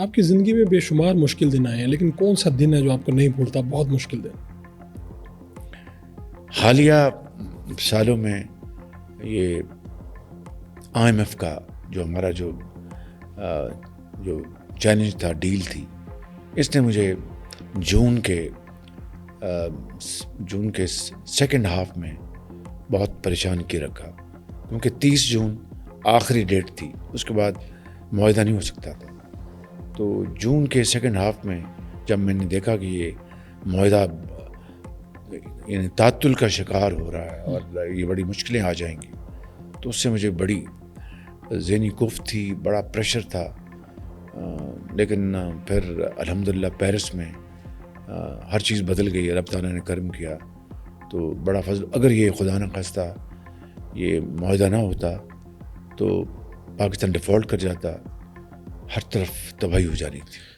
آپ کی زندگی میں بے شمار مشکل دن آئے ہیں، لیکن کون سا دن ہے جو آپ کو نہیں بھولتا، بہت مشکل دن؟ حالیہ سالوں میں یہ IMF کا جو ہمارا جو چیلنج تھا، ڈیل تھی، اس نے مجھے جون کے سیکنڈ ہاف میں بہت پریشان کی رکھا، کیونکہ 30 جون آخری ڈیٹ تھی، اس کے بعد معاہدہ نہیں ہو سکتا تھا۔ تو جون کے سیکنڈ ہاف میں جب میں نے دیکھا کہ یہ معاہدہ یعنی تعطل کا شکار ہو رہا ہے اور یہ بڑی مشکلیں آ جائیں گی، تو اس سے مجھے بڑی ذہنی کوفت تھی، بڑا پریشر تھا۔ لیکن پھر الحمدللہ پیرس میں ہر چیز بدل گئی، اللہ تعالیٰ نے کرم کیا، تو بڑا فضل۔ اگر یہ خدا نہ خواستہ یہ معاہدہ نہ ہوتا تو پاکستان ڈیفالٹ کر جاتا، ہر طرف تباہی ہو جانی تھی۔